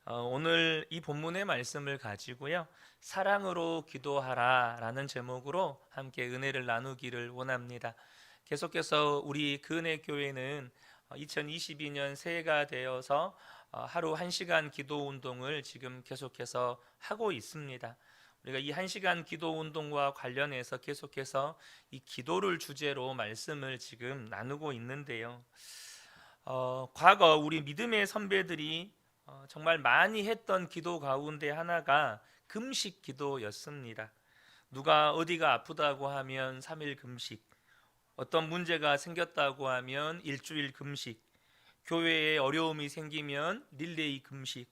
오늘 이 본문의 말씀을 가지고요, 사랑으로 기도하라 라는 제목으로 함께 은혜를 나누기를 원합니다. 계속해서 우리 그은혜 교회는 2022년 새해가 되어서 하루 1시간 기도 운동을 지금 계속해서 하고 있습니다. 우리가 이 1시간 기도 운동과 관련해서 계속해서 이 기도를 주제로 말씀을 지금 나누고 있는데요. 과거 우리 믿음의 선배들이 정말 많이 했던 기도 가운데 하나가 금식 기도였습니다. 누가 어디가 아프다고 하면 3일 금식, 어떤 문제가 생겼다고 하면 일주일 금식, 교회에 어려움이 생기면 릴레이 금식,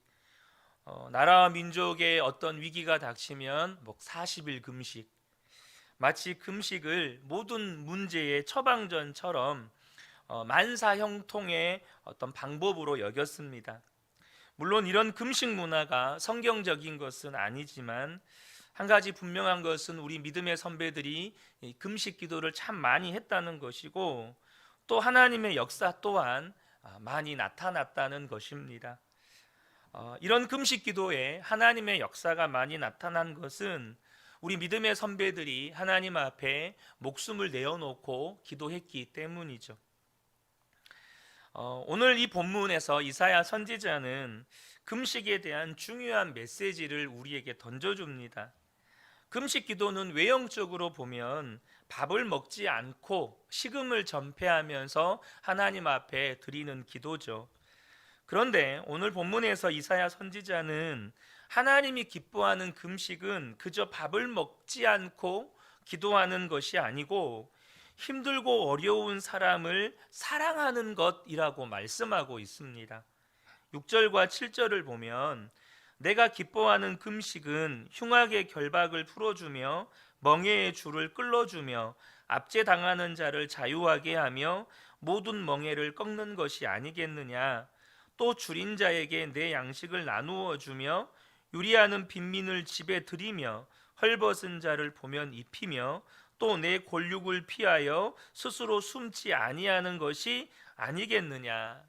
나라와 민족에 어떤 위기가 닥치면 40일 금식. 마치 금식을 모든 문제의 처방전처럼 만사형통의 어떤 방법으로 여겼습니다. 물론 이런 금식 문화가 성경적인 것은 아니지만 한 가지 분명한 것은 우리 믿음의 선배들이 금식 기도를 참 많이 했다는 것이고, 또 하나님의 역사 또한 많이 나타났다는 것입니다. 이런 금식 기도에 하나님의 역사가 많이 나타난 것은 우리 믿음의 선배들이 하나님 앞에 목숨을 내어놓고 기도했기 때문이죠. 오늘 이 본문에서 이사야 선지자는 금식에 대한 중요한 메시지를 우리에게 던져줍니다. 금식 기도는 외형적으로 보면 밥을 먹지 않고 식음을 전폐하면서 하나님 앞에 드리는 기도죠. 그런데 오늘 본문에서 이사야 선지자는 하나님이 기뻐하는 금식은 그저 밥을 먹지 않고 기도하는 것이 아니고 힘들고 어려운 사람을 사랑하는 것이라고 말씀하고 있습니다. 6절과 7절을 보면 내가 기뻐하는 금식은 흉악의 결박을 풀어주며 멍에의 줄을 끌어주며 압제당하는 자를 자유하게 하며 모든 멍에를 꺾는 것이 아니겠느냐. 또 줄인 자에게 내 양식을 나누어 주며 유리하는 빈민을 집에 들이며 헐벗은 자를 보면 입히며 또 내 골육을 피하여 스스로 숨지 아니하는 것이 아니겠느냐.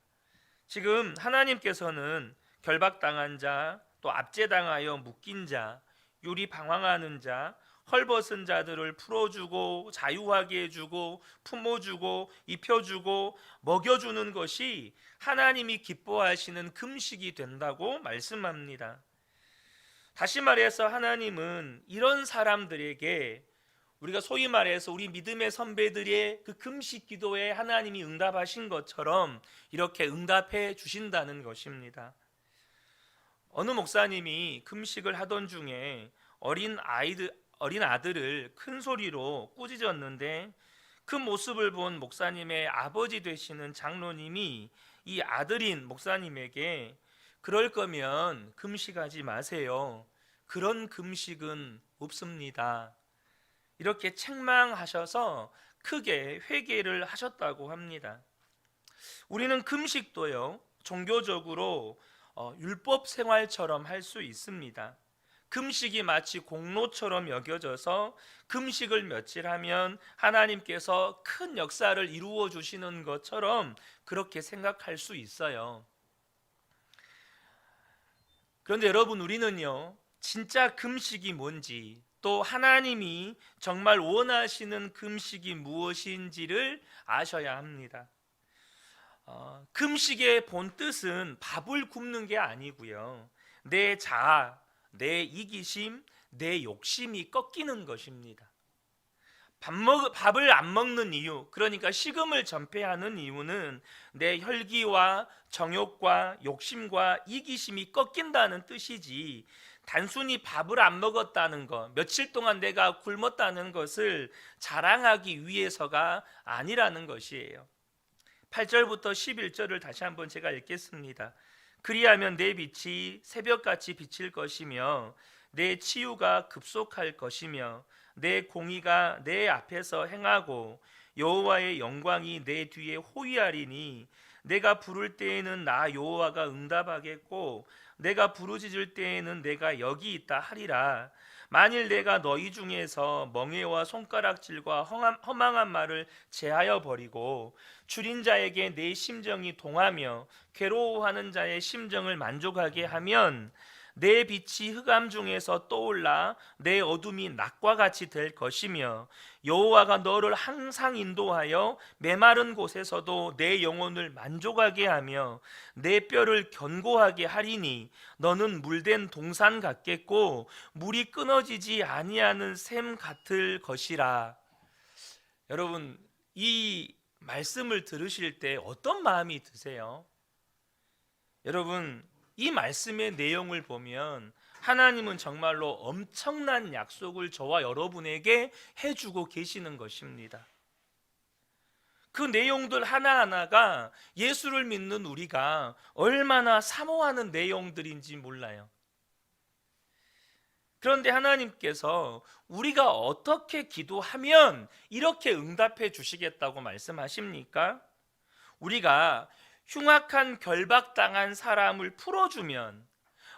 지금 하나님께서는 결박당한 자, 또 압제당하여 묶인 자, 유리 방황하는 자, 헐벗은 자들을 풀어주고 자유하게 해주고 품어주고 입혀주고 먹여주는 것이 하나님이 기뻐하시는 금식이 된다고 말씀합니다. 다시 말해서 하나님은 이런 사람들에게, 우리가 소위 말해서 우리 믿음의 선배들의 그 금식 기도에 하나님이 응답하신 것처럼 이렇게 응답해 주신다는 것입니다. 어느 목사님이 금식을 하던 중에 어린 아들을 큰 소리로 꾸짖었는데, 그 모습을 본 목사님의 아버지 되시는 장로님이 이 아들인 목사님에게 그럴 거면 금식하지 마세요. 그런 금식은 없습니다. 이렇게 책망하셔서 크게 회개를 하셨다고 합니다. 우리는 금식도요, 종교적으로 율법 생활처럼 할 수 있습니다. 금식이 마치 공로처럼 여겨져서 금식을 며칠 하면 하나님께서 큰 역사를 이루어 주시는 것처럼 그렇게 생각할 수 있어요. 그런데 여러분, 우리는요, 진짜 금식이 뭔지, 또 하나님이 정말 원하시는 금식이 무엇인지를 아셔야 합니다. 금식의 본 뜻은 밥을 굶는 게 아니고요, 내 자아, 내 이기심, 내 욕심이 꺾이는 것입니다. 밥을 안 먹는 이유, 그러니까 식음을 전폐하는 이유는 내 혈기와 정욕과 욕심과 이기심이 꺾인다는 뜻이지, 단순히 밥을 안 먹었다는 것, 며칠 동안 내가 굶었다는 것을 자랑하기 위해서가 아니라는 것이에요. 8절부터 11절을 다시 한번 제가 읽겠습니다. 그리하면 내 빛이 새벽같이 비칠 것이며 내 치유가 급속할 것이며 내 공의가 내 앞에서 행하고 여호와의 영광이 내 뒤에 호위하리니 내가 부를 때에는 나 여호와가 응답하겠고 내가 부르짖을 때에는 내가 여기 있다 하리라. 만일 내가 너희 중에서 멍에와 손가락질과 허망한 말을 제하여 버리고 줄인 자에게 내 심정이 동하며 괴로워하는 자의 심정을 만족하게 하면 내 빛이 흑암 중에서 떠올라 내 어둠이 낮과 같이 될 것이며 여호와가 너를 항상 인도하여 메마른 곳에서도 내 영혼을 만족하게 하며 내 뼈를 견고하게 하리니 너는 물된 동산 같겠고 물이 끊어지지 아니하는 샘 같을 것이라. 여러분, 이 말씀을 들으실 때 어떤 마음이 드세요? 여러분, 이 말씀의 내용을 보면 하나님은 정말로 엄청난 약속을 저와 여러분에게 해주고 계시는 것입니다. 그 내용들 하나하나가 예수를 믿는 우리가 얼마나 사모하는 내용들인지 몰라요. 그런데 하나님께서 우리가 어떻게 기도하면 이렇게 응답해 주시겠다고 말씀하십니까? 우리가 흉악한 결박당한 사람을 풀어주면,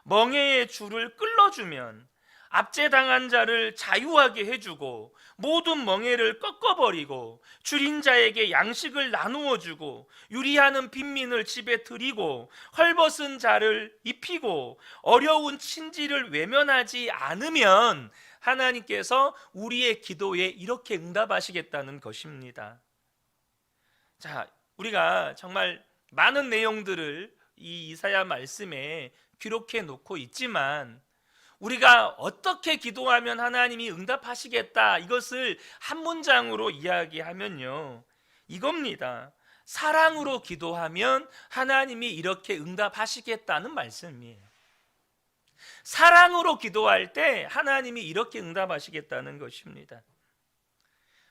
멍에의 줄을 끌어주면, 압제당한 자를 자유하게 해주고, 모든 멍에를 꺾어버리고, 줄인 자에게 양식을 나누어 주고, 유리하는 빈민을 집에 들이고, 헐벗은 자를 입히고, 어려운 친지를 외면하지 않으면 하나님께서 우리의 기도에 이렇게 응답하시겠다는 것입니다. 자, 우리가 정말 많은 내용들을 이 이사야 말씀에 기록해 놓고 있지만 우리가 어떻게 기도하면 하나님이 응답하시겠다, 이것을 한 문장으로 이야기하면요, 이겁니다. 사랑으로 기도하면 하나님이 이렇게 응답하시겠다는 말씀이에요. 사랑으로 기도할 때 하나님이 이렇게 응답하시겠다는 것입니다.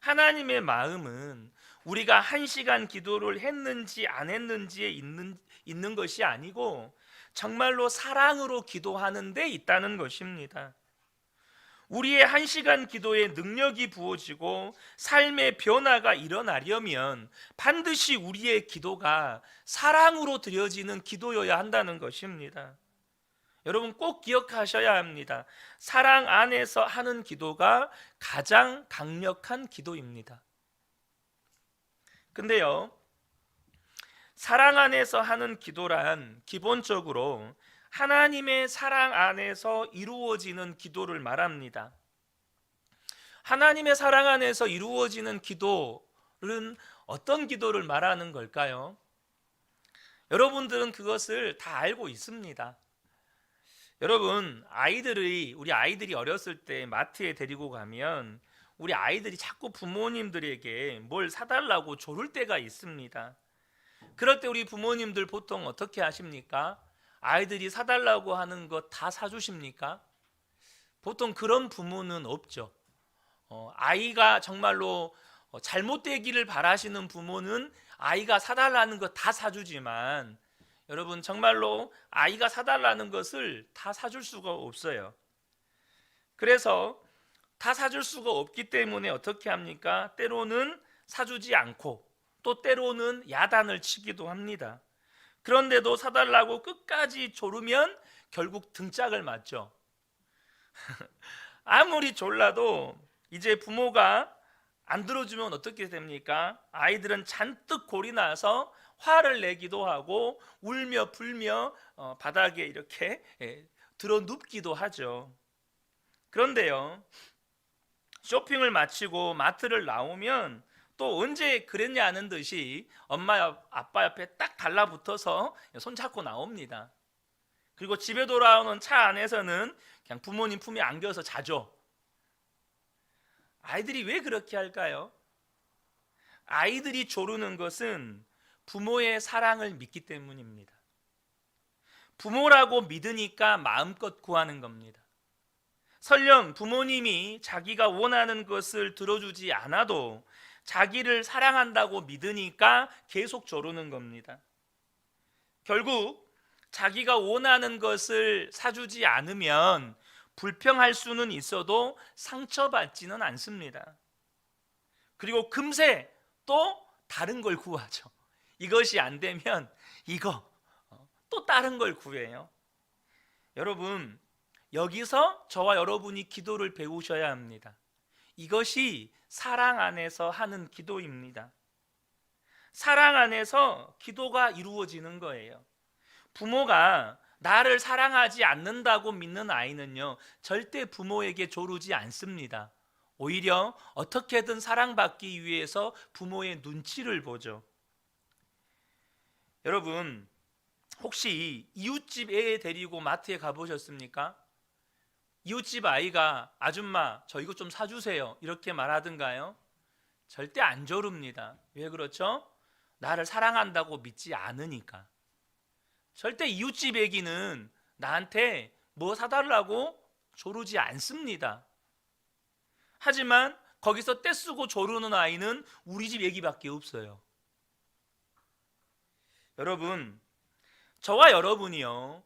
하나님의 마음은 우리가 1시간 기도를 했는지 안 했는지에 있는 것이 아니고 정말로 사랑으로 기도하는 데 있다는 것입니다. 우리의 1시간 기도에 능력이 부어지고 삶의 변화가 일어나려면 반드시 우리의 기도가 사랑으로 드려지는 기도여야 한다는 것입니다. 여러분, 꼭 기억하셔야 합니다. 사랑 안에서 하는 기도가 가장 강력한 기도입니다. 근데요, 사랑 안에서 하는 기도란 기본적으로 하나님의 사랑 안에서 이루어지는 기도를 말합니다. 하나님의 사랑 안에서 이루어지는 기도는 어떤 기도를 말하는 걸까요? 여러분들은 그것을 다 알고 있습니다. 여러분, 우리 아이들이 어렸을 때 마트에 데리고 가면 우리 아이들이 자꾸 부모님들에게 뭘 사달라고 조를 때가 있습니다. 그럴 때 우리 부모님들 보통 어떻게 하십니까? 아이들이 사달라고 하는 것 다 사주십니까? 보통 그런 부모는 없죠. 아이가 정말로 잘못되기를 바라시는 부모는 아이가 사달라는 것 다 사주지만, 여러분, 정말로 아이가 사달라는 것을 다 사줄 수가 없어요. 그래서 다 사줄 수가 없기 때문에 어떻게 합니까? 때로는 사주지 않고 또 때로는 야단을 치기도 합니다. 그런데도 사달라고 끝까지 조르면 결국 등짝을 맞죠. 아무리 졸라도 이제 부모가 안 들어주면 어떻게 됩니까? 아이들은 잔뜩 골이 나서 화를 내기도 하고 울며 불며 바닥에 이렇게 들어 눕기도 하죠. 그런데요, 쇼핑을 마치고 마트를 나오면 또 언제 그랬냐는 듯이 엄마 아빠 옆에 딱 달라붙어서 손잡고 나옵니다. 그리고 집에 돌아오는 차 안에서는 그냥 부모님 품에 안겨서 자죠. 아이들이 왜 그렇게 할까요? 아이들이 조르는 것은 부모의 사랑을 믿기 때문입니다. 부모라고 믿으니까 마음껏 구하는 겁니다. 설령 부모님이 자기가 원하는 것을 들어주지 않아도 자기를 사랑한다고 믿으니까 계속 조르는 겁니다. 결국 자기가 원하는 것을 사주지 않으면 불평할 수는 있어도 상처받지는 않습니다. 그리고 금세 또 다른 걸 구하죠. 이것이 안 되면 이거 또 다른 걸 구해요. 여러분, 여기서 저와 여러분이 기도를 배우셔야 합니다. 이것이 사랑 안에서 하는 기도입니다. 사랑 안에서 기도가 이루어지는 거예요. 부모가 나를 사랑하지 않는다고 믿는 아이는요, 절대 부모에게 조르지 않습니다. 오히려 어떻게든 사랑받기 위해서 부모의 눈치를 보죠. 여러분, 혹시 이웃집 애 데리고 마트에 가보셨습니까? 이웃집 아이가 아줌마 저 이것 좀 사주세요 이렇게 말하던가요? 절대 안 조릅니다. 왜 그렇죠? 나를 사랑한다고 믿지 않으니까. 절대 이웃집 애기는 나한테 뭐 사달라고 조르지 않습니다. 하지만 거기서 떼쓰고 조르는 아이는 우리 집 애기밖에 없어요. 여러분, 저와 여러분이요,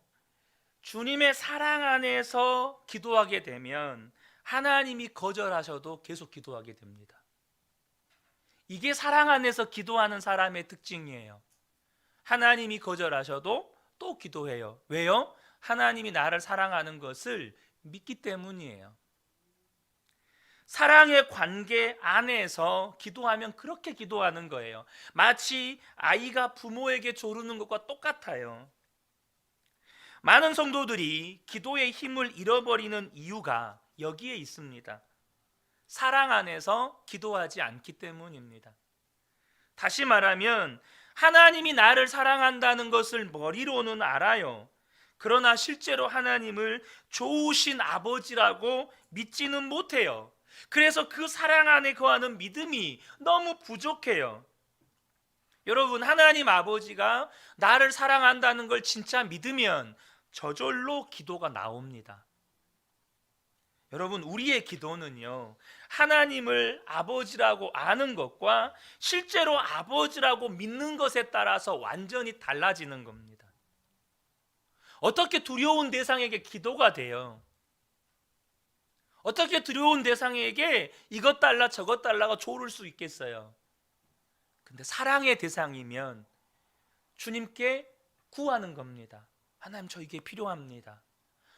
주님의 사랑 안에서 기도하게 되면 하나님이 거절하셔도 계속 기도하게 됩니다. 이게 사랑 안에서 기도하는 사람의 특징이에요. 하나님이 거절하셔도 또 기도해요. 왜요? 하나님이 나를 사랑하는 것을 믿기 때문이에요. 사랑의 관계 안에서 기도하면 그렇게 기도하는 거예요. 마치 아이가 부모에게 조르는 것과 똑같아요. 많은 성도들이 기도의 힘을 잃어버리는 이유가 여기에 있습니다. 사랑 안에서 기도하지 않기 때문입니다. 다시 말하면 하나님이 나를 사랑한다는 것을 머리로는 알아요. 그러나 실제로 하나님을 좋으신 아버지라고 믿지는 못해요. 그래서 그 사랑 안에 거하는 믿음이 너무 부족해요. 여러분, 하나님 아버지가 나를 사랑한다는 걸 진짜 믿으면 저절로 기도가 나옵니다. 여러분, 우리의 기도는요, 하나님을 아버지라고 아는 것과 실제로 아버지라고 믿는 것에 따라서 완전히 달라지는 겁니다. 어떻게 두려운 대상에게 기도가 돼요? 어떻게 두려운 대상에게 이것 달라 저것 달라가 조를 수 있겠어요? 근데 사랑의 대상이면 주님께 구하는 겁니다. 하나님, 저 이게 필요합니다.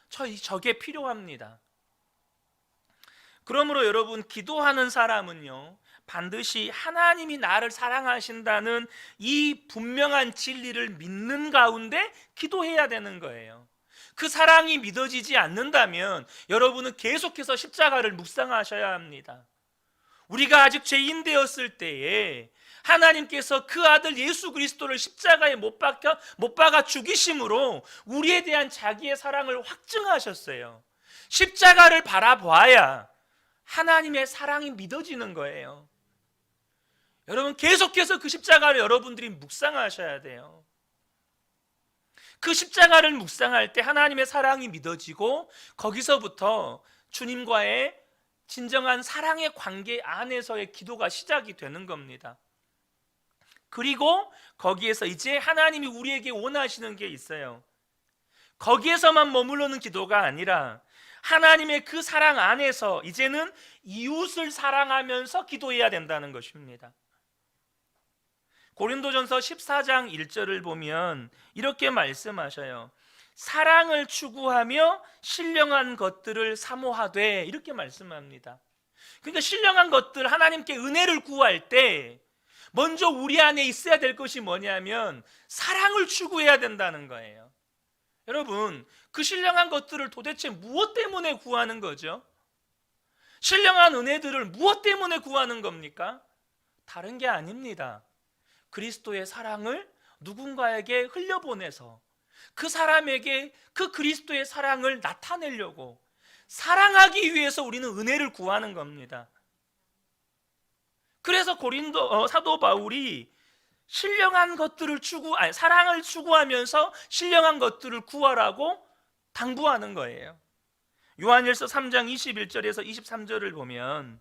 저게 필요합니다. 그러므로 여러분, 기도하는 사람은요, 반드시 하나님이 나를 사랑하신다는 이 분명한 진리를 믿는 가운데 기도해야 되는 거예요. 그 사랑이 믿어지지 않는다면 여러분은 계속해서 십자가를 묵상하셔야 합니다. 우리가 아직 죄인 되었을 때에 하나님께서 그 아들 예수 그리스도를 십자가에 못 박아 죽이심으로 우리에 대한 자기의 사랑을 확증하셨어요. 십자가를 바라봐야 하나님의 사랑이 믿어지는 거예요. 여러분, 계속해서 그 십자가를 여러분들이 묵상하셔야 돼요. 그 십자가를 묵상할 때 하나님의 사랑이 믿어지고 거기서부터 주님과의 진정한 사랑의 관계 안에서의 기도가 시작이 되는 겁니다. 그리고 거기에서 이제 하나님이 우리에게 원하시는 게 있어요. 거기에서만 머무르는 기도가 아니라 하나님의 그 사랑 안에서 이제는 이웃을 사랑하면서 기도해야 된다는 것입니다. 고린도전서 14장 1절을 보면 이렇게 말씀하셔요. 사랑을 추구하며 신령한 것들을 사모하되, 이렇게 말씀합니다. 그러니까 신령한 것들, 하나님께 은혜를 구할 때 먼저 우리 안에 있어야 될 것이 뭐냐면 사랑을 추구해야 된다는 거예요. 여러분, 그 신령한 것들을 도대체 무엇 때문에 구하는 거죠? 신령한 은혜들을 무엇 때문에 구하는 겁니까? 다른 게 아닙니다. 그리스도의 사랑을 누군가에게 흘려보내서 그 사람에게 그 그리스도의 사랑을 나타내려고, 사랑하기 위해서 우리는 은혜를 구하는 겁니다. 그래서 사도 바울이 신령한 것들을 사랑을 추구하면서 신령한 것들을 구하라고 당부하는 거예요. 요한일서 3장 21절에서 23절을 보면,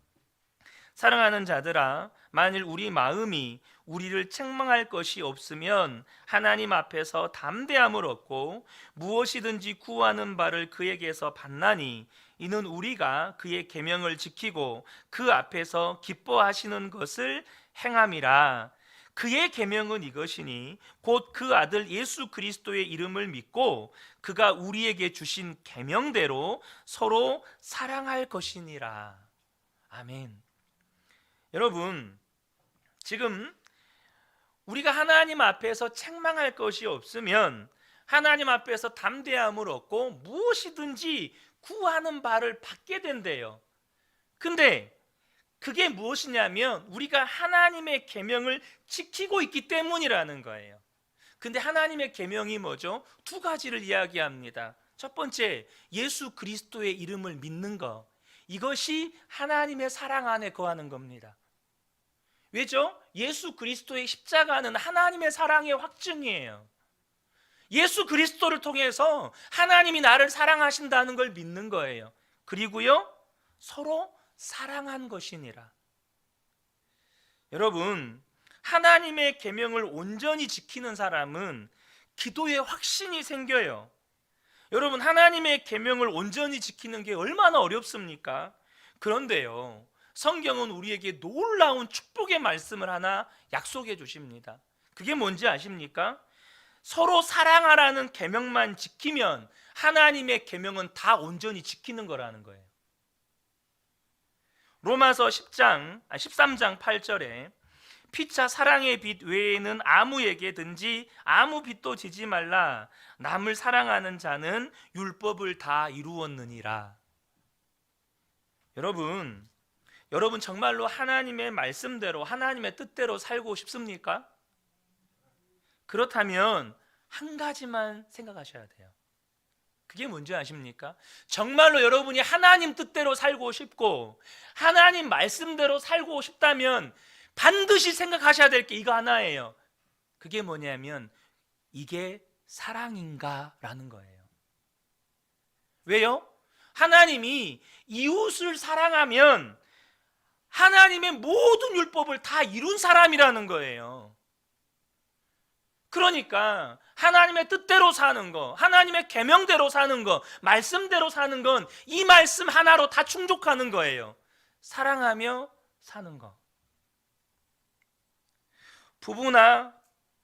사랑하는 자들아, 만일 우리 마음이 우리를 책망할 것이 없으면 하나님 앞에서 담대함을 얻고 무엇이든지 구하는 바를 그에게서 받나니, 이는 우리가 그의 계명을 지키고 그 앞에서 기뻐하시는 것을 행함이라. 그의 계명은 이것이니 곧 그 아들 예수 그리스도의 이름을 믿고 그가 우리에게 주신 계명대로 서로 사랑할 것이니라. 아멘. 여러분, 지금 우리가 하나님 앞에서 책망할 것이 없으면 하나님 앞에서 담대함을 얻고 무엇이든지 구하는 바를 받게 된대요. 근데 그게 무엇이냐면 우리가 하나님의 계명을 지키고 있기 때문이라는 거예요. 근데 하나님의 계명이 뭐죠? 두 가지를 이야기합니다. 첫 번째, 예수 그리스도의 이름을 믿는 것. 이것이 하나님의 사랑 안에 거하는 겁니다. 왜죠? 예수 그리스도의 십자가는 하나님의 사랑의 확증이에요. 예수 그리스도를 통해서 하나님이 나를 사랑하신다는 걸 믿는 거예요. 그리고요, 서로 사랑한 것이니라. 여러분, 하나님의 계명을 온전히 지키는 사람은 기도에 확신이 생겨요. 여러분, 하나님의 계명을 온전히 지키는 게 얼마나 어렵습니까? 그런데요, 성경은 우리에게 놀라운 축복의 말씀을 하나 약속해 주십니다. 그게 뭔지 아십니까? 서로 사랑하라는 계명만 지키면 하나님의 계명은 다 온전히 지키는 거라는 거예요. 로마서 13장 8절에 피차 사랑의 빚 외에는 아무에게든지 아무 빚도 지지 말라. 남을 사랑하는 자는 율법을 다 이루었느니라. 여러분 정말로 하나님의 말씀대로 하나님의 뜻대로 살고 싶습니까? 그렇다면 한 가지만 생각하셔야 돼요. 그게 뭔지 아십니까? 정말로 여러분이 하나님 뜻대로 살고 싶고 하나님 말씀대로 살고 싶다면 반드시 생각하셔야 될 게 이거 하나예요. 그게 뭐냐면 이게 사랑인가? 라는 거예요. 왜요? 하나님이 이웃을 사랑하면 하나님의 모든 율법을 다 이룬 사람이라는 거예요. 그러니까 하나님의 뜻대로 사는 거, 하나님의 계명대로 사는 거, 말씀대로 사는 건 이 말씀 하나로 다 충족하는 거예요. 사랑하며 사는 거. 부부나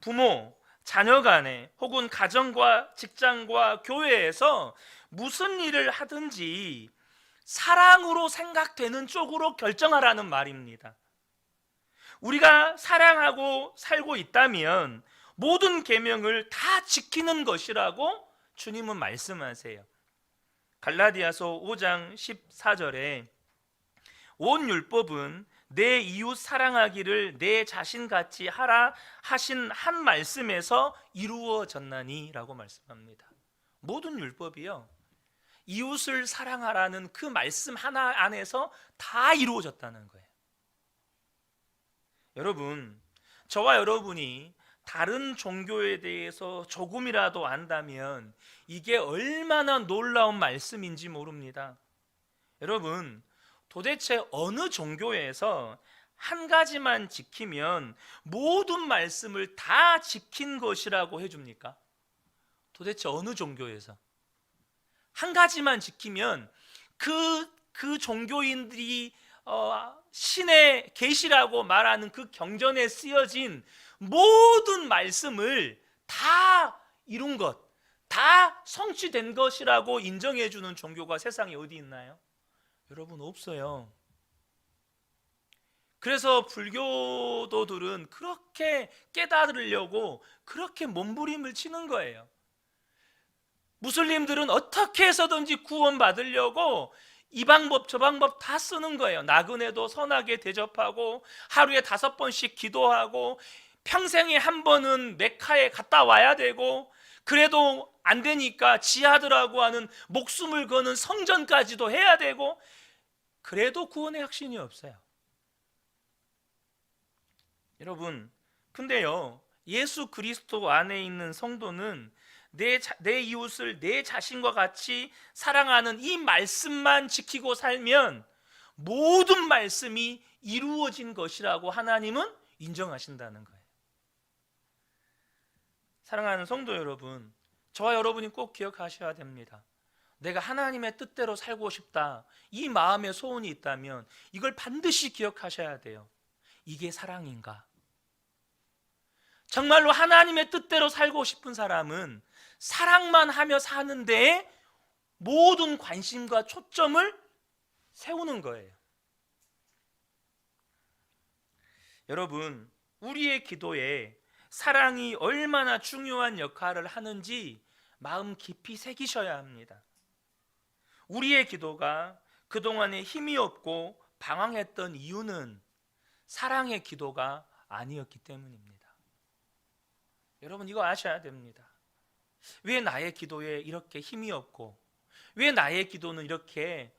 부모, 자녀 간에 혹은 가정과 직장과 교회에서 무슨 일을 하든지 사랑으로 생각되는 쪽으로 결정하라는 말입니다. 우리가 사랑하고 살고 있다면 모든 계명을 다 지키는 것이라고 주님은 말씀하세요. 갈라디아서 5장 14절에 온 율법은 내 이웃 사랑하기를 내 자신같이 하라 하신 한 말씀에서 이루어졌나니 라고 말씀합니다. 모든 율법이요, 이웃을 사랑하라는 그 말씀 하나 안에서 다 이루어졌다는 거예요. 여러분, 저와 여러분이 다른 종교에 대해서 조금이라도 안다면 이게 얼마나 놀라운 말씀인지 모릅니다. 여러분, 도대체 어느 종교에서 한 가지만 지키면 모든 말씀을 다 지킨 것이라고 해줍니까? 도대체 어느 종교에서 한 가지만 지키면 그 종교인들이 신의 계시라고 말하는 그 경전에 쓰여진 모든 말씀을 다 이룬 것, 다 성취된 것이라고 인정해 주는 종교가 세상에 어디 있나요? 여러분, 없어요. 그래서 불교도들은 그렇게 깨달으려고 그렇게 몸부림을 치는 거예요. 무슬림들은 어떻게 해서든지 구원받으려고 이 방법 저 방법 다 쓰는 거예요. 나그네도 선하게 대접하고 하루에 5번씩 기도하고 평생에 한 번은 메카에 갔다 와야 되고, 그래도 안 되니까 지하드라고 하는 목숨을 거는 성전까지도 해야 되고, 그래도 구원의 확신이 없어요. 여러분, 근데요, 예수 그리스도 안에 있는 성도는 내 이웃을 내 자신과 같이 사랑하는 이 말씀만 지키고 살면 모든 말씀이 이루어진 것이라고 하나님은 인정하신다는 거예요. 사랑하는 성도 여러분, 저와 여러분이 꼭 기억하셔야 됩니다. 내가 하나님의 뜻대로 살고 싶다, 이 마음의 소원이 있다면 이걸 반드시 기억하셔야 돼요. 이게 사랑인가? 정말로 하나님의 뜻대로 살고 싶은 사람은 사랑만 하며 사는 데에 모든 관심과 초점을 세우는 거예요. 여러분, 우리의 기도에 사랑이 얼마나 중요한 역할을 하는지 마음 깊이 새기셔야 합니다. 우리의 기도가 그동안에 힘이 없고 방황했던 이유는 사랑의 기도가 아니었기 때문입니다. 여러분, 이거 아셔야 됩니다. 왜 나의 기도에 이렇게 힘이 없고, 왜 나의 기도는 이렇게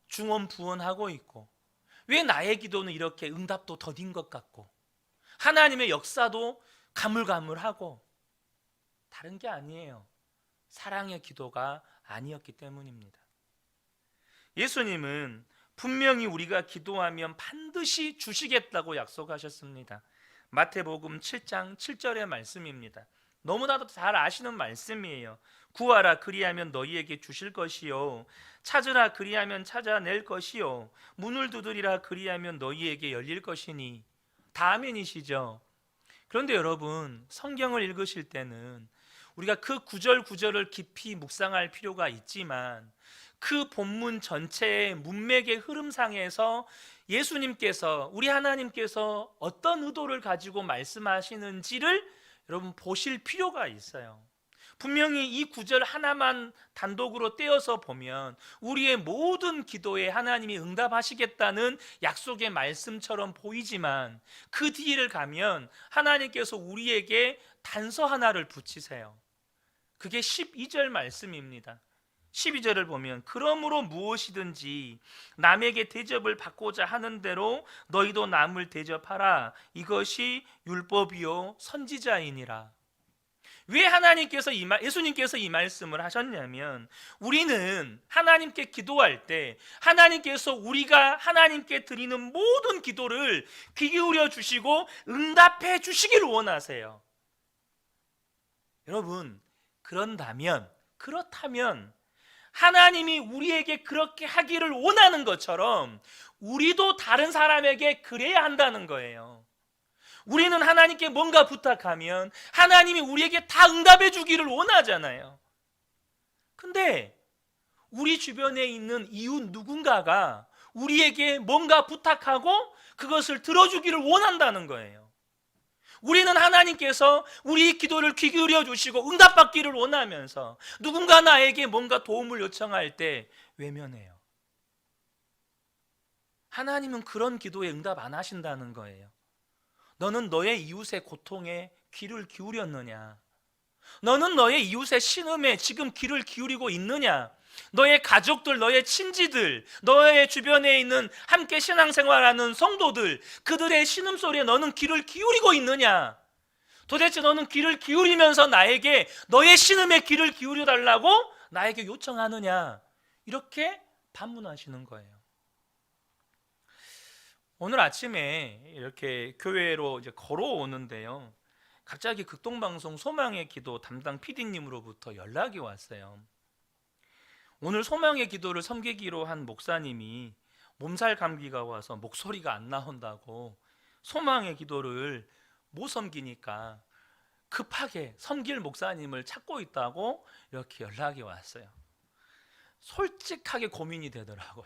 중언부언하고 있고, 왜 나의 기도는 이렇게 응답도 더딘 것 같고, 하나님의 역사도 가물가물하고, 다른 게 아니에요. 사랑의 기도가 아니었기 때문입니다. 예수님은 분명히 우리가 기도하면 반드시 주시겠다고 약속하셨습니다. 마태복음 7장 7절의 말씀입니다. 너무나도 잘 아시는 말씀이에요. 구하라 그리하면 너희에게 주실 것이요, 찾으라 그리하면 찾아낼 것이요, 문을 두드리라 그리하면 너희에게 열릴 것이니. 다 아멘이시죠? 그런데 여러분, 성경을 읽으실 때는 우리가 그 구절 구절을 깊이 묵상할 필요가 있지만, 그 본문 전체의 문맥의 흐름상에서 예수님께서, 우리 하나님께서 어떤 의도를 가지고 말씀하시는지를 여러분 보실 필요가 있어요. 분명히 이 구절 하나만 단독으로 떼어서 보면 우리의 모든 기도에 하나님이 응답하시겠다는 약속의 말씀처럼 보이지만, 그 뒤를 가면 하나님께서 우리에게 단서 하나를 붙이세요. 그게 12절 말씀입니다. 12절을 보면, 그러므로 무엇이든지 남에게 대접을 받고자 하는 대로 너희도 남을 대접하라. 이것이 율법이요 선지자이니라. 왜 하나님께서 예수님께서 이 말씀을 하셨냐면, 우리는 하나님께 기도할 때 하나님께서 우리가 하나님께 드리는 모든 기도를 귀 기울여 주시고 응답해 주시기를 원하세요. 여러분, 그렇다면 하나님이 우리에게 그렇게 하기를 원하는 것처럼 우리도 다른 사람에게 그래야 한다는 거예요. 우리는 하나님께 뭔가 부탁하면 하나님이 우리에게 다 응답해 주기를 원하잖아요. 근데 우리 주변에 있는 이웃 누군가가 우리에게 뭔가 부탁하고 그것을 들어주기를 원한다는 거예요. 우리는 하나님께서 우리 기도를 귀 기울여 주시고 응답받기를 원하면서 누군가 나에게 뭔가 도움을 요청할 때 외면해요. 하나님은 그런 기도에 응답 안 하신다는 거예요. 너는 너의 이웃의 고통에 귀를 기울였느냐? 너는 너의 이웃의 신음에 지금 귀를 기울이고 있느냐? 너의 가족들, 너의 친지들, 너의 주변에 있는 함께 신앙생활하는 성도들, 그들의 신음소리에 너는 귀를 기울이고 있느냐? 도대체 너는 귀를 기울이면서 나에게 너의 신음에 귀를 기울여 달라고 나에게 요청하느냐? 이렇게 반문하시는 거예요. 오늘 아침에 이렇게 교회로 이제 걸어오는데요, 갑자기 극동방송 소망의 기도 담당 PD님으로부터 연락이 왔어요. 오늘 소망의 기도를 섬기기로 한 목사님이 몸살 감기가 와서 목소리가 안 나온다고 소망의 기도를 못 섬기니까 급하게 섬길 목사님을 찾고 있다고 이렇게 연락이 왔어요. 솔직하게 고민이 되더라고요.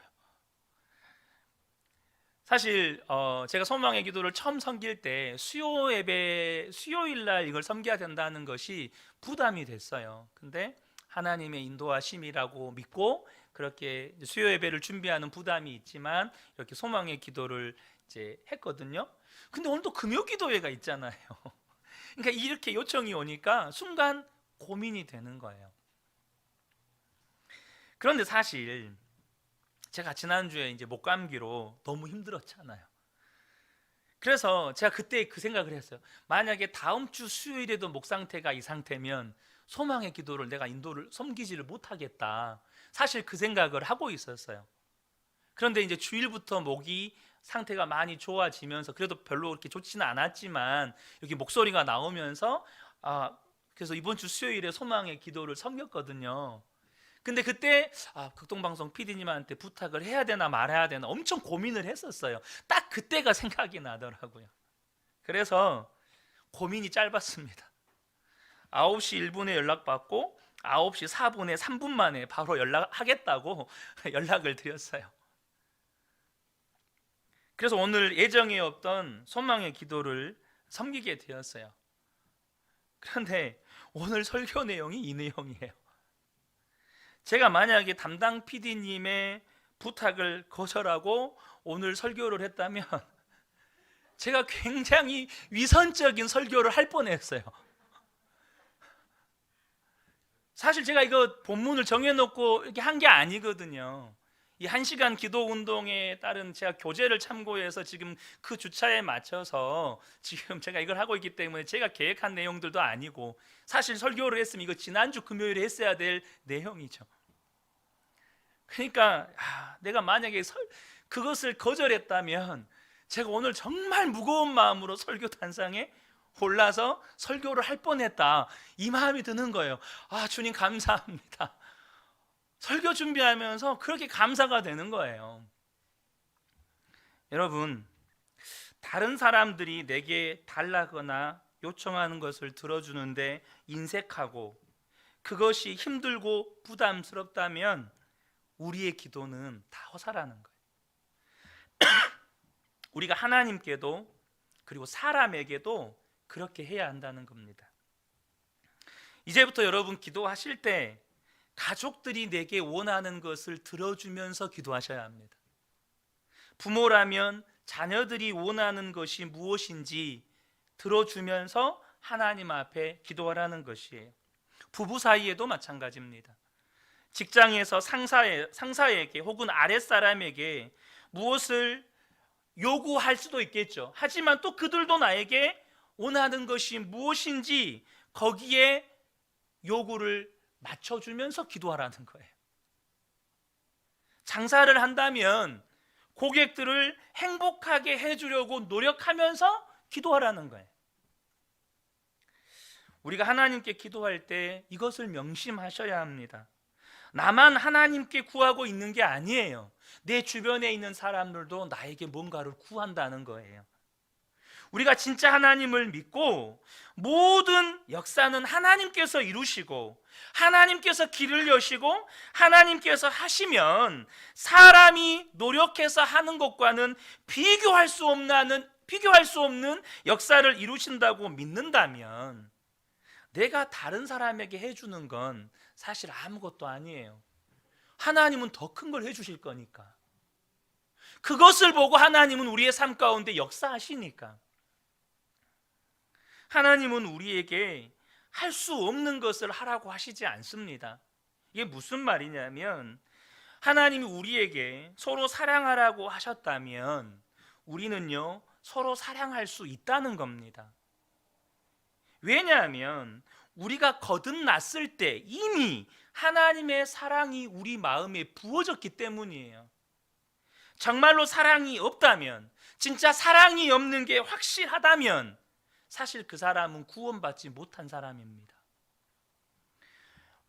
사실 제가 소망의 기도를 처음 섬길 때 수요 예배 수요일 날 이걸 섬겨야 된다는 것이 부담이 됐어요. 근데 하나님의 인도하심이라고 믿고 그렇게 수요 예배를 준비하는 부담이 있지만 이렇게 소망의 기도를 이제 했거든요. 근데 오늘 또 금요 기도회가 있잖아요. 그러니까 이렇게 요청이 오니까 순간 고민이 되는 거예요. 그런데 사실 제가 지난주에 이제 목감기로 너무 힘들었잖아요. 그래서 제가 그때 그 생각을 했어요. 만약에 다음 주 수요일에도 목 상태가 이 상태면 소망의 기도를 내가 인도를 섬기지를 못하겠다. 사실 그 생각을 하고 있었어요. 그런데 이제 주일부터 목이 상태가 많이 좋아지면서, 그래도 별로 그렇게 좋지는 않았지만 여기 목소리가 나오면서 그래서 이번 주 수요일에 소망의 기도를 섬겼거든요. 근데 그때 극동방송 PD님한테 부탁을 해야 되나 말아야 되나 엄청 고민을 했었어요. 딱 그때가 생각이 나더라고요. 그래서 고민이 짧았습니다. 9시 1분에 연락받고 9시 4분에 3분 만에 바로 연락하겠다고 연락을 드렸어요. 그래서 오늘 예정에 없던 소망의 기도를 섬기게 되었어요. 그런데 오늘 설교 내용이 이 내용이에요. 제가 만약에 담당 PD님의 부탁을 거절하고 오늘 설교를 했다면 제가 굉장히 위선적인 설교를 할 뻔했어요. 사실 제가 이거 본문을 정해놓고 이렇게 한 게 아니거든요. 이 1시간 기도 운동에 따른 제가 교재를 참고해서 지금 그 주차에 맞춰서 지금 제가 이걸 하고 있기 때문에 제가 계획한 내용들도 아니고, 사실 설교를 했으면 이거 지난주 금요일에 했어야 될 내용이죠. 그러니까 내가 만약에 그것을 거절했다면 제가 오늘 정말 무거운 마음으로 설교 단상에 올라서 설교를 할 뻔했다, 이 마음이 드는 거예요. 주님 감사합니다. 설교 준비하면서 그렇게 감사가 되는 거예요. 여러분, 다른 사람들이 내게 달라거나 요청하는 것을 들어주는데 인색하고 그것이 힘들고 부담스럽다면 우리의 기도는 다 허사라는 거예요. 우리가 하나님께도 그리고 사람에게도 그렇게 해야 한다는 겁니다. 이제부터 여러분 기도하실 때 가족들이 내게 원하는 것을 들어주면서 기도하셔야 합니다. 부모라면 자녀들이 원하는 것이 무엇인지 들어주면서 하나님 앞에 기도하라는 것이에요. 부부 사이에도 마찬가지입니다. 직장에서 상사에게 혹은 아랫사람에게 무엇을 요구할 수도 있겠죠. 하지만 또 그들도 나에게 원하는 것이 무엇인지 거기에 요구를 맞춰주면서 기도하라는 거예요. 장사를 한다면 고객들을 행복하게 해주려고 노력하면서 기도하라는 거예요. 우리가 하나님께 기도할 때 이것을 명심하셔야 합니다. 나만 하나님께 구하고 있는 게 아니에요. 내 주변에 있는 사람들도 나에게 뭔가를 구한다는 거예요. 우리가 진짜 하나님을 믿고 모든 역사는 하나님께서 이루시고 하나님께서 길을 여시고 하나님께서 하시면 사람이 노력해서 하는 것과는 비교할 수 없는 역사를 이루신다고 믿는다면 내가 다른 사람에게 해주는 건 사실 아무것도 아니에요. 하나님은 더 큰 걸 해주실 거니까. 그것을 보고 하나님은 우리의 삶 가운데 역사하시니까. 하나님은 우리에게 할 수 없는 것을 하라고 하시지 않습니다. 이게 무슨 말이냐면 하나님이 우리에게 서로 사랑하라고 하셨다면 우리는요 서로 사랑할 수 있다는 겁니다. 왜냐하면 우리가 거듭났을 때 이미 하나님의 사랑이 우리 마음에 부어졌기 때문이에요. 정말로 사랑이 없다면, 진짜 사랑이 없는 게 확실하다면 사실 그 사람은 구원받지 못한 사람입니다.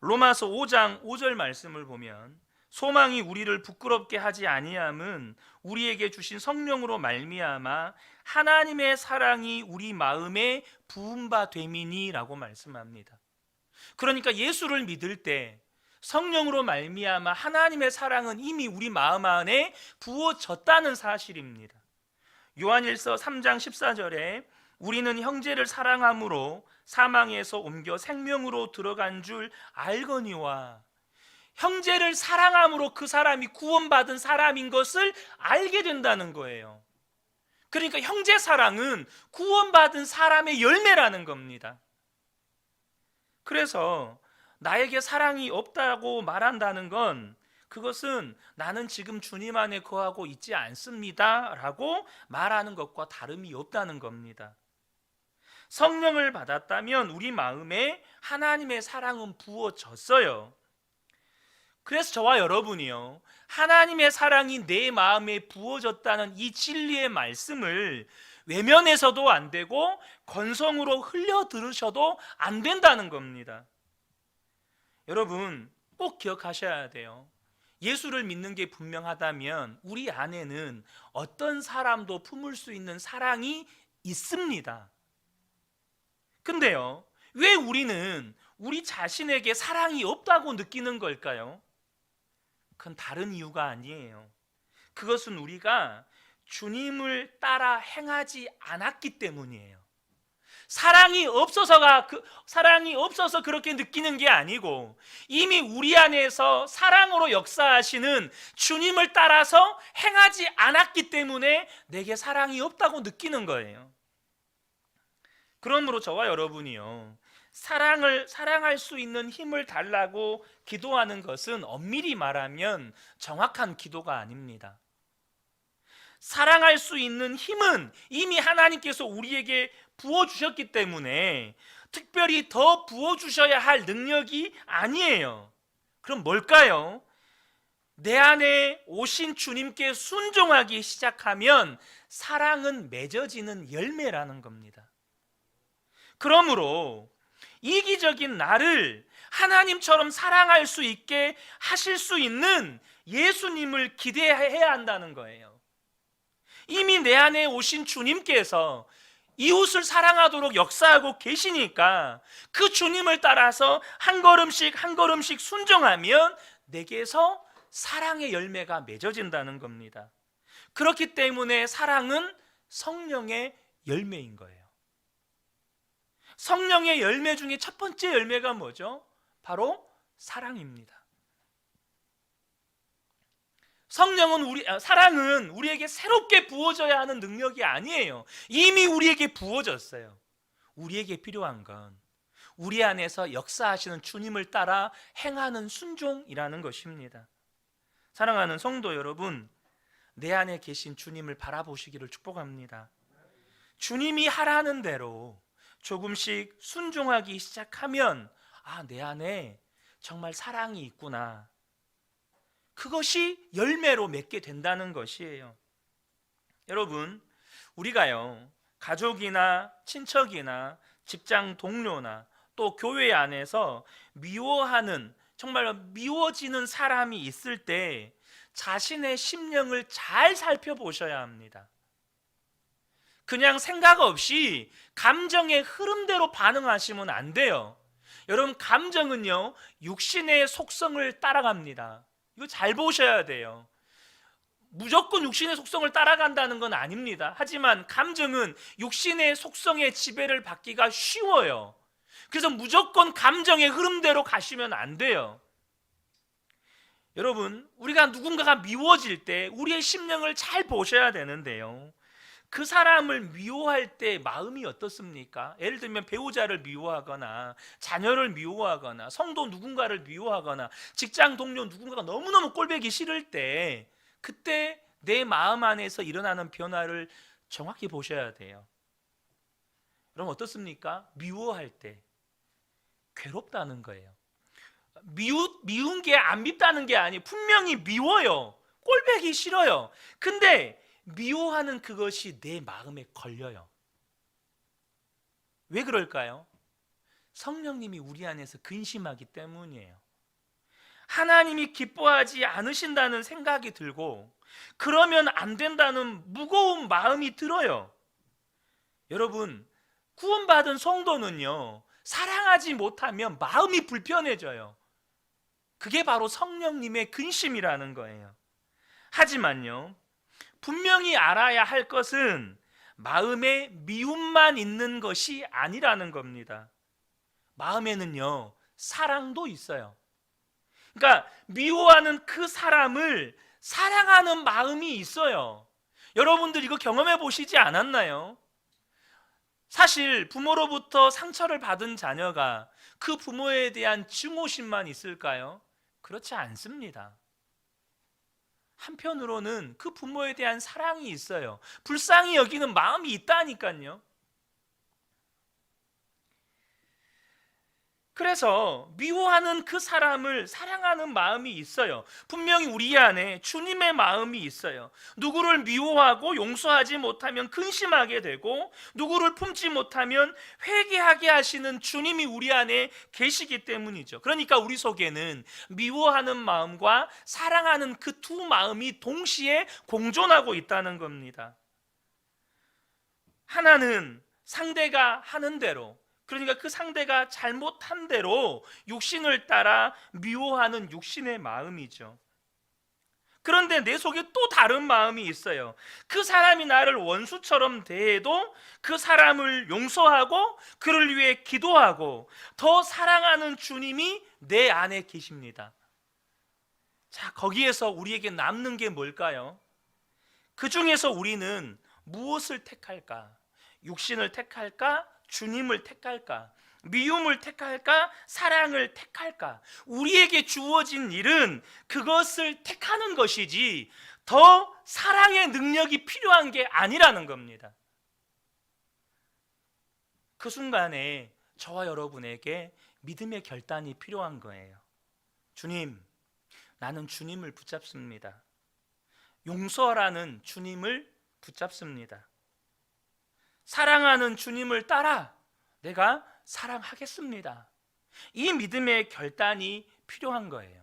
로마서 5장 5절 말씀을 보면 소망이 우리를 부끄럽게 하지 아니함은 우리에게 주신 성령으로 말미암아 하나님의 사랑이 우리 마음에 부은 바 됨이니라고 말씀합니다. 그러니까 예수를 믿을 때 성령으로 말미암아 하나님의 사랑은 이미 우리 마음 안에 부어졌다는 사실입니다. 요한일서 3장 14절에 우리는 형제를 사랑함으로 사망에서 옮겨 생명으로 들어간 줄 알거니와, 형제를 사랑함으로 그 사람이 구원받은 사람인 것을 알게 된다는 거예요. 그러니까 형제 사랑은 구원받은 사람의 열매라는 겁니다. 그래서 나에게 사랑이 없다고 말한다는 건 그것은 나는 지금 주님 안에 거하고 있지 않습니다 라고 말하는 것과 다름이 없다는 겁니다. 성령을 받았다면 우리 마음에 하나님의 사랑은 부어졌어요. 그래서 저와 여러분이요 하나님의 사랑이 내 마음에 부어졌다는 이 진리의 말씀을 외면해서도 안 되고 건성으로 흘려 들으셔도 안 된다는 겁니다. 여러분 꼭 기억하셔야 돼요. 예수를 믿는 게 분명하다면 우리 안에는 어떤 사람도 품을 수 있는 사랑이 있습니다. 근데요, 왜 우리는 우리 자신에게 사랑이 없다고 느끼는 걸까요? 그건 다른 이유가 아니에요. 그것은 우리가 주님을 따라 행하지 않았기 때문이에요. 사랑이 없어서 그렇게 느끼는 게 아니고, 이미 우리 안에서 사랑으로 역사하시는 주님을 따라서 행하지 않았기 때문에 내게 사랑이 없다고 느끼는 거예요. 그러므로 저와 여러분이요, 사랑할 수 있는 힘을 달라고 기도하는 것은 엄밀히 말하면 정확한 기도가 아닙니다. 사랑할 수 있는 힘은 이미 하나님께서 우리에게 부어주셨기 때문에 특별히 더 부어주셔야 할 능력이 아니에요. 그럼 뭘까요? 내 안에 오신 주님께 순종하기 시작하면 사랑은 맺어지는 열매라는 겁니다. 그러므로 이기적인 나를 하나님처럼 사랑할 수 있게 하실 수 있는 예수님을 기대해야 한다는 거예요. 이미 내 안에 오신 주님께서 이웃을 사랑하도록 역사하고 계시니까 그 주님을 따라서 한 걸음씩 한 걸음씩 순종하면 내게서 사랑의 열매가 맺어진다는 겁니다. 그렇기 때문에 사랑은 성령의 열매인 거예요. 성령의 열매 중에 첫 번째 열매가 뭐죠? 바로 사랑입니다. 사랑은 우리에게 새롭게 부어져야 하는 능력이 아니에요. 이미 우리에게 부어졌어요. 우리에게 필요한 건 우리 안에서 역사하시는 주님을 따라 행하는 순종이라는 것입니다. 사랑하는 성도 여러분, 내 안에 계신 주님을 바라보시기를 축복합니다. 주님이 하라는 대로 조금씩 순종하기 시작하면 내 안에 정말 사랑이 있구나, 그것이 열매로 맺게 된다는 것이에요. 여러분, 우리가요, 가족이나 친척이나 직장 동료나 또 교회 안에서 미워하는, 정말 미워지는 사람이 있을 때 자신의 심령을 잘 살펴보셔야 합니다. 그냥 생각 없이 감정의 흐름대로 반응하시면 안 돼요. 여러분, 감정은요, 육신의 속성을 따라갑니다. 이거 잘 보셔야 돼요. 무조건 육신의 속성을 따라간다는 건 아닙니다. 하지만 감정은 육신의 속성의 지배를 받기가 쉬워요. 그래서 무조건 감정의 흐름대로 가시면 안 돼요. 여러분, 우리가 누군가가 미워질 때 우리의 심령을 잘 보셔야 되는데요, 그 사람을 미워할 때 마음이 어떻습니까? 예를 들면 배우자를 미워하거나 자녀를 미워하거나 성도 누군가를 미워하거나 직장 동료 누군가가 너무너무 꼴보기 싫을 때, 그때 내 마음 안에서 일어나는 변화를 정확히 보셔야 돼요. 그럼 어떻습니까? 미워할 때 괴롭다는 거예요. 미운 게 안 밉다는 게 아니에요. 분명히 미워요. 꼴보기 싫어요. 근데 미워하는 그것이 내 마음에 걸려요. 왜 그럴까요? 성령님이 우리 안에서 근심하기 때문이에요. 하나님이 기뻐하지 않으신다는 생각이 들고, 그러면 안 된다는 무거운 마음이 들어요. 여러분, 구원받은 성도는요, 사랑하지 못하면 마음이 불편해져요. 그게 바로 성령님의 근심이라는 거예요. 하지만요, 분명히 알아야 할 것은 마음에 미움만 있는 것이 아니라는 겁니다. 마음에는요, 사랑도 있어요. 그러니까 미워하는 그 사람을 사랑하는 마음이 있어요. 여러분들 이거 경험해 보시지 않았나요? 사실 부모로부터 상처를 받은 자녀가 그 부모에 대한 증오심만 있을까요? 그렇지 않습니다. 한편으로는 그 부모에 대한 사랑이 있어요. 불쌍히 여기는 마음이 있다니까요. 그래서 미워하는 그 사람을 사랑하는 마음이 있어요. 분명히 우리 안에 주님의 마음이 있어요. 누구를 미워하고 용서하지 못하면 근심하게 되고, 누구를 품지 못하면 회개하게 하시는 주님이 우리 안에 계시기 때문이죠. 그러니까 우리 속에는 미워하는 마음과 사랑하는 그 두 마음이 동시에 공존하고 있다는 겁니다. 하나는 상대가 하는 대로, 그러니까 그 상대가 잘못한 대로 육신을 따라 미워하는 육신의 마음이죠. 그런데 내 속에 또 다른 마음이 있어요. 그 사람이 나를 원수처럼 대해도 그 사람을 용서하고 그를 위해 기도하고 더 사랑하는 주님이 내 안에 계십니다. 자, 거기에서 우리에게 남는 게 뭘까요? 그 중에서 우리는 무엇을 택할까? 육신을 택할까? 주님을 택할까? 미움을 택할까? 사랑을 택할까? 우리에게 주어진 일은 그것을 택하는 것이지 더 사랑의 능력이 필요한 게 아니라는 겁니다. 그 순간에 저와 여러분에게 믿음의 결단이 필요한 거예요. 주님, 나는 주님을 붙잡습니다. 용서라는 주님을 붙잡습니다. 사랑하는 주님을 따라 내가 사랑하겠습니다. 이 믿음의 결단이 필요한 거예요.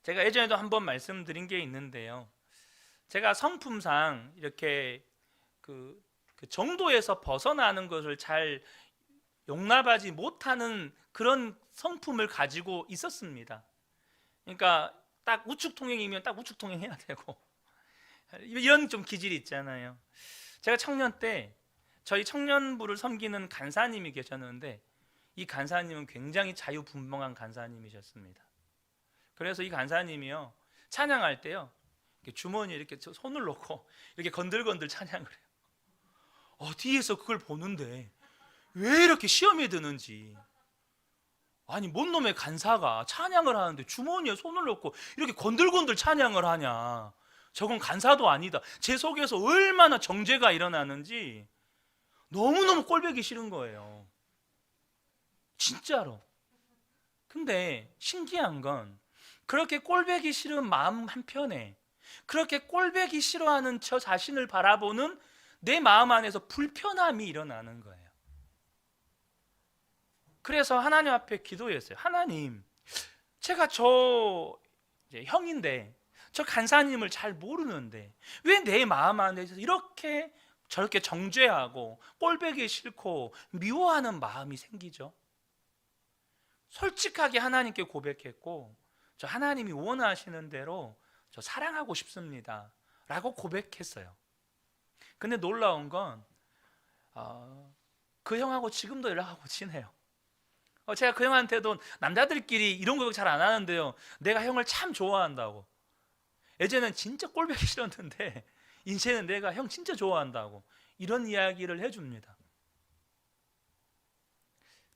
제가 예전에도 한번 말씀드린 게 있는데요. 제가 성품상 이렇게 그 정도에서 벗어나는 것을 잘 용납하지 못하는 그런 성품을 가지고 있었습니다. 그러니까 딱 우측통행이면 딱 우측통행 해야 되고 이런 좀 기질이 있잖아요. 제가 청년 때 저희 청년부를 섬기는 간사님이 계셨는데 이 간사님은 굉장히 자유분방한 간사님이셨습니다. 그래서 이 간사님이요, 찬양할 때요, 주머니에 이렇게 손을 놓고 이렇게 건들건들 찬양을 해요. 뒤에서 그걸 보는데 왜 이렇게 시험에 드는지. 아니, 뭔 놈의 간사가 찬양을 하는데 주머니에 손을 넣고 이렇게 건들건들 찬양을 하냐. 저건 간사도 아니다. 제 속에서 얼마나 정죄가 일어나는지 너무너무 꼴보기 싫은 거예요. 진짜로. 근데 신기한 건 그렇게 꼴보기 싫은 마음 한편에 그렇게 꼴보기 싫어하는 저 자신을 바라보는 내 마음 안에서 불편함이 일어나는 거예요. 그래서 하나님 앞에 기도했어요. 하나님, 제가 저 형인데 저 간사님을 잘 모르는데 왜 내 마음 안에서 이렇게 저렇게 정죄하고 꼴보기 싫고 미워하는 마음이 생기죠? 솔직하게 하나님께 고백했고, 저 하나님이 원하시는 대로 저 사랑하고 싶습니다 라고 고백했어요. 근데 놀라운 건 그 형하고 지금도 연락하고 지내요. 제가 그 형한테도 남자들끼리 이런 거 잘 안 하는데요, 내가 형을 참 좋아한다고, 예전엔 진짜 꼴보기 싫었는데 이제는 내가 형 진짜 좋아한다고 이런 이야기를 해줍니다.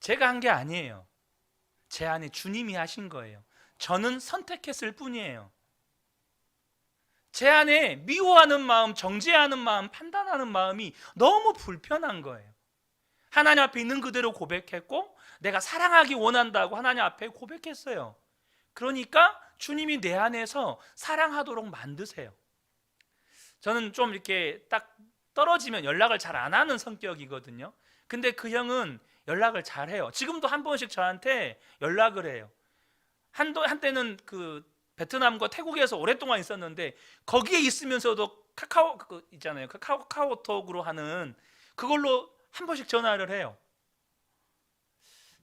제가 한 게 아니에요. 제 안에 주님이 하신 거예요. 저는 선택했을 뿐이에요. 제 안에 미워하는 마음, 정죄하는 마음, 판단하는 마음이 너무 불편한 거예요. 하나님 앞에 있는 그대로 고백했고 내가 사랑하기 원한다고 하나님 앞에 고백했어요. 그러니까 주님이 내 안에서 사랑하도록 만드세요. 저는 좀 이렇게 딱 떨어지면 연락을 잘 안 하는 성격이거든요. 근데 그 형은 연락을 잘 해요. 지금도 한 번씩 저한테 연락을 해요. 한때는 그 베트남과 태국에서 오랫동안 있었는데 거기에 있으면서도 카카오 있잖아요. 카카오톡으로 하는 그걸로 한 번씩 전화를 해요.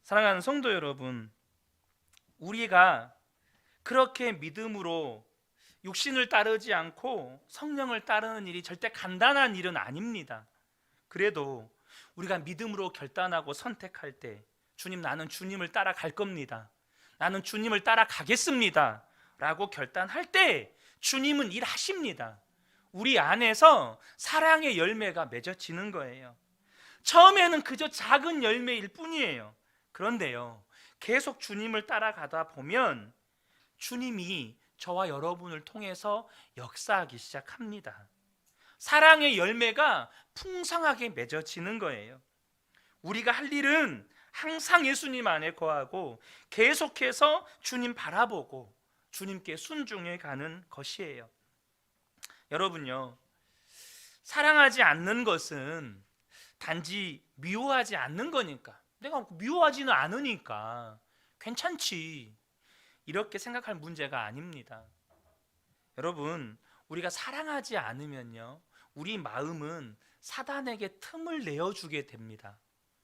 사랑하는 성도 여러분, 우리가 그렇게 믿음으로 육신을 따르지 않고 성령을 따르는 일이 절대 간단한 일은 아닙니다. 그래도 우리가 믿음으로 결단하고 선택할 때, 주님, 나는 주님을 따라갈 겁니다, 나는 주님을 따라가겠습니다 라고 결단할 때 주님은 일하십니다. 우리 안에서 사랑의 열매가 맺어지는 거예요. 처음에는 그저 작은 열매일 뿐이에요. 그런데요, 계속 주님을 따라가다 보면 주님이 저와 여러분을 통해서 역사하기 시작합니다. 사랑의 열매가 풍성하게 맺어지는 거예요. 우리가 할 일은 항상 예수님 안에 거하고 계속해서 주님 바라보고 주님께 순종해 가는 것이에요. 여러분요, 사랑하지 않는 것은 단지 미워하지 않는 거니까, 내가 미워하지는 않으니까 괜찮지, 이렇게 생각할 문제가 아닙니다. 여러분, 우리가 사랑하지 않으면요, 우리 마음은 사단에게 틈을 내어주게 됩니다.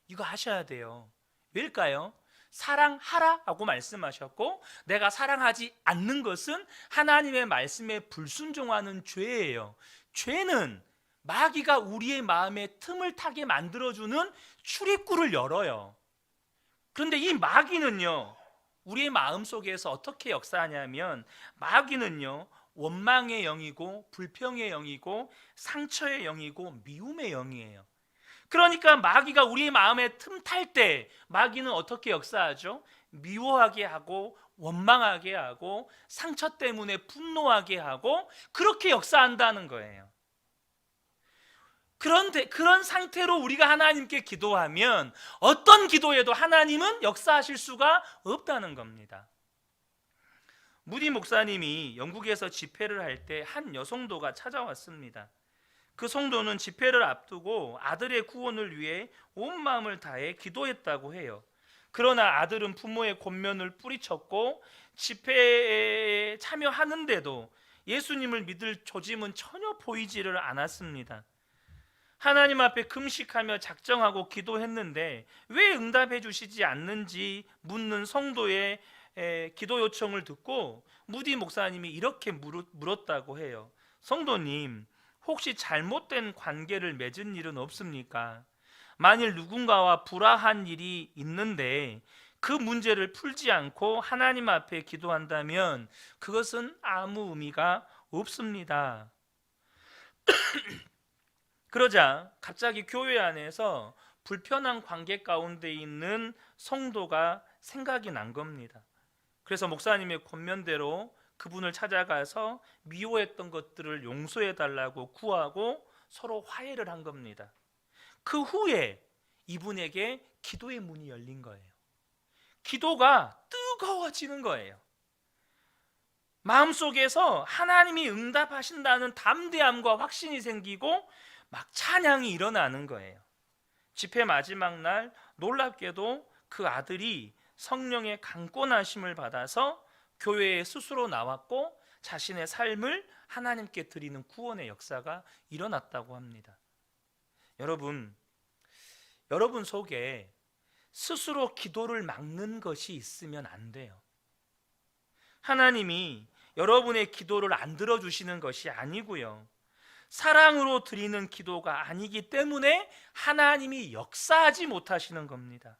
이거 하셔야 돼요. 왜일까요? 사랑하라고 말씀하셨고 내가 사랑하지 않는 것은 하나님의 말씀에 불순종하는 죄예요. 죄는 마귀가 우리의 마음에 틈을 타게 만들어주는 출입구를 열어요. 그런데 이 마귀는요, 우리의 마음 속에서 어떻게 역사하냐면 마귀는요, 원망의 영이고 불평의 영이고 상처의 영이고 미움의 영이에요. 그러니까 마귀가 우리의 마음에 틈탈 때 마귀는 어떻게 역사하죠? 미워하게 하고 원망하게 하고 상처 때문에 분노하게 하고 그렇게 역사한다는 거예요. 그런데 그런 상태로 우리가 하나님께 기도하면 어떤 기도에도 하나님은 역사하실 수가 없다는 겁니다. 무디 목사님이 영국에서 집회를 할 때 한 여성도가 찾아왔습니다. 그 성도는 집회를 앞두고 아들의 구원을 위해 온 마음을 다해 기도했다고 해요. 그러나 아들은 부모의 권면을 뿌리쳤고 집회에 참여하는데도 예수님을 믿을 조짐은 전혀 보이지를 않았습니다. 하나님 앞에 금식하며 작정하고 기도했는데 왜 응답해 주시지 않는지 묻는 성도의 기도 요청을 듣고 무디 목사님이 이렇게 물었다고 해요. 성도님, 혹시 잘못된 관계를 맺은 일은 없습니까? 만일 누군가와 불화한 일이 있는데 그 문제를 풀지 않고 하나님 앞에 기도한다면 그것은 아무 의미가 없습니다. 그러자 갑자기 교회 안에서 불편한 관계 가운데 있는 성도가 생각이 난 겁니다. 그래서 목사님의 권면대로 그분을 찾아가서 미워했던 것들을 용서해 달라고 구하고 서로 화해를 한 겁니다. 그 후에 이분에게 기도의 문이 열린 거예요. 기도가 뜨거워지는 거예요. 마음속에서 하나님이 응답하신다는 담대함과 확신이 생기고 막 찬양이 일어나는 거예요. 집회 마지막 날 놀랍게도 그 아들이 성령의 강권하심을 받아서 교회에 스스로 나왔고 자신의 삶을 하나님께 드리는 구원의 역사가 일어났다고 합니다. 여러분 속에 스스로 기도를 막는 것이 있으면 안 돼요. 하나님이 여러분의 기도를 안 들어주시는 것이 아니고요, 사랑으로 드리는 기도가 아니기 때문에 하나님이 역사하지 못하시는 겁니다.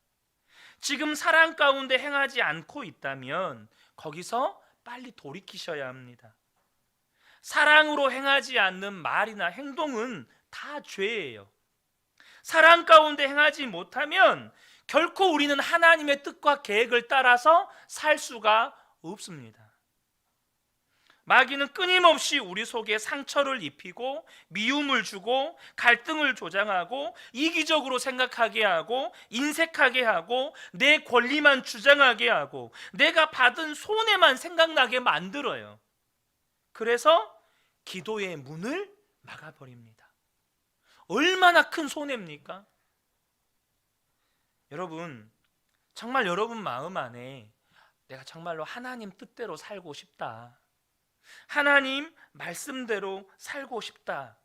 지금 사랑 가운데 행하지 않고 있다면 거기서 빨리 돌이키셔야 합니다. 사랑으로 행하지 않는 말이나 행동은 다 죄예요. 사랑 가운데 행하지 못하면 결코 우리는 하나님의 뜻과 계획을 따라서 살 수가 없습니다. 마귀는 끊임없이 우리 속에 상처를 입히고 미움을 주고 갈등을 조장하고 이기적으로 생각하게 하고 인색하게 하고 내 권리만 주장하게 하고 내가 받은 손해만 생각나게 만들어요. 그래서 기도의 문을 막아버립니다. 얼마나 큰 손해입니까? 여러분, 정말 여러분 마음 안에 내가 정말로 하나님 뜻대로 살고 싶다, 하나님 말씀대로 살고 싶다,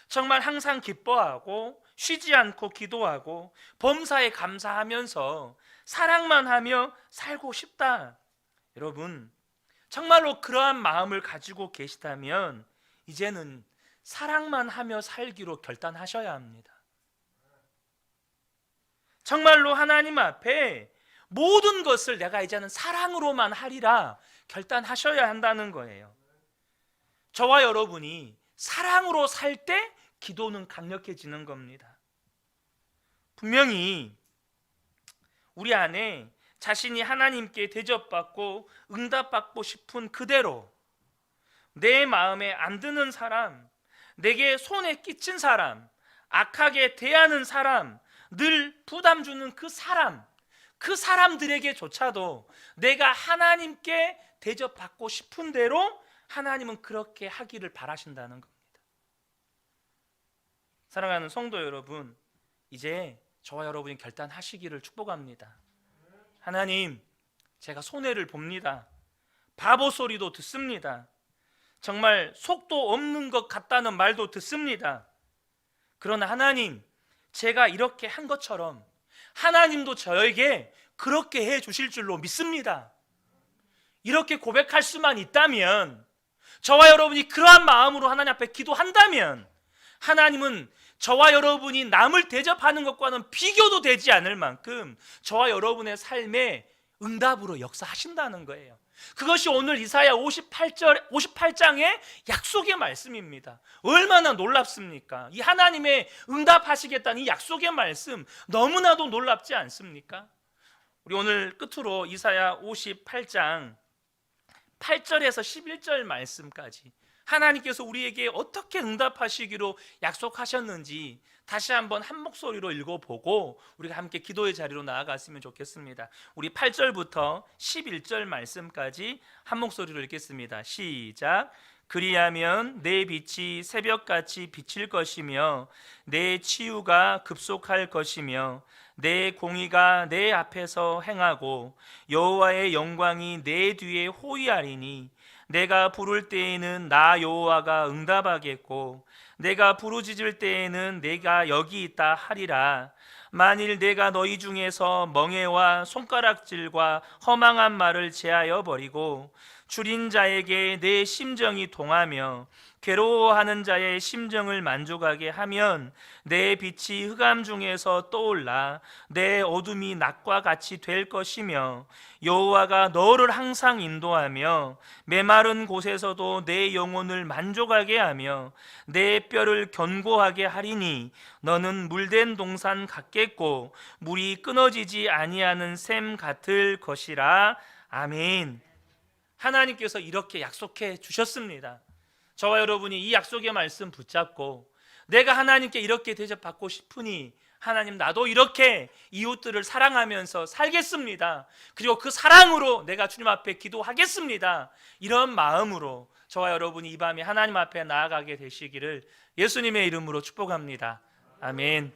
정말 항상 기뻐하고 쉬지 않고 기도하고 범사에 감사하면서 사랑만 하며 살고 싶다, 여러분 정말로 그러한 마음을 가지고 계시다면 이제는 사랑만 하며 살기로 결단하셔야 합니다. 정말로 하나님 앞에 모든 것을 내가 이제는 사랑으로만 하리라 결단하셔야 한다는 거예요. 저와 여러분이 사랑으로 살 때 기도는 강력해지는 겁니다. 분명히 우리 안에 자신이 하나님께 대접받고 응답받고 싶은 그대로 내 마음에 안 드는 사람, 내게 손에 끼친 사람, 악하게 대하는 사람, 늘 부담 주는 그 사람들에게조차도 내가 하나님께 대접받고 싶은 대로 하나님은 그렇게 하기를 바라신다는 겁니다. 사랑하는 성도 여러분, 이제 저와 여러분이 결단하시기를 축복합니다. 하나님, 제가 손해를 봅니다. 바보 소리도 듣습니다. 정말 속도 없는 것 같다는 말도 듣습니다. 그러나 하나님, 제가 이렇게 한 것처럼 하나님도 저에게 그렇게 해 주실 줄로 믿습니다. 이렇게 고백할 수만 있다면, 저와 여러분이 그러한 마음으로 하나님 앞에 기도한다면, 하나님은 저와 여러분이 남을 대접하는 것과는 비교도 되지 않을 만큼 저와 여러분의 삶에 응답으로 역사하신다는 거예요. 그것이 오늘 이사야 58장의 약속의 말씀입니다. 얼마나 놀랍습니까? 이 하나님의 응답하시겠다는 이 약속의 말씀, 너무나도 놀랍지 않습니까? 우리 오늘 끝으로 이사야 58장 8절에서 11절 말씀까지 하나님께서 우리에게 어떻게 응답하시기로 약속하셨는지 다시 한번 한 목소리로 읽어보고 우리가 함께 기도의 자리로 나아갔으면 좋겠습니다. 우리 8절부터 11절 말씀까지 한 목소리로 읽겠습니다. 시작. 그리하면 내 빛이 새벽같이 비칠 것이며 내 치유가 급속할 것이며 내 공의가 내 앞에서 행하고 여호와의 영광이 내 뒤에 호위하리니 내가 부를 때에는 나 여호와가 응답하겠고 내가 부르짖을 때에는 내가 여기 있다 하리라. 만일 내가 너희 중에서 멍에와 손가락질과 허망한 말을 제하여 버리고 줄인 자에게 내 심정이 동하며 괴로워하는 자의 심정을 만족하게 하면 내 빛이 흑암 중에서 떠올라 내 어둠이 낮과 같이 될 것이며 여호와가 너를 항상 인도하며 메마른 곳에서도 내 영혼을 만족하게 하며 내 뼈를 견고하게 하리니 너는 물된 동산 같겠고 물이 끊어지지 아니하는 샘 같을 것이라. 아멘. 하나님께서 이렇게 약속해 주셨습니다. 저와 여러분이 이 약속의 말씀 붙잡고 내가 하나님께 이렇게 대접받고 싶으니 하나님, 나도 이렇게 이웃들을 사랑하면서 살겠습니다. 그리고 그 사랑으로 내가 주님 앞에 기도하겠습니다. 이런 마음으로 저와 여러분이 이 밤에 하나님 앞에 나아가게 되시기를 예수님의 이름으로 축복합니다. 아멘.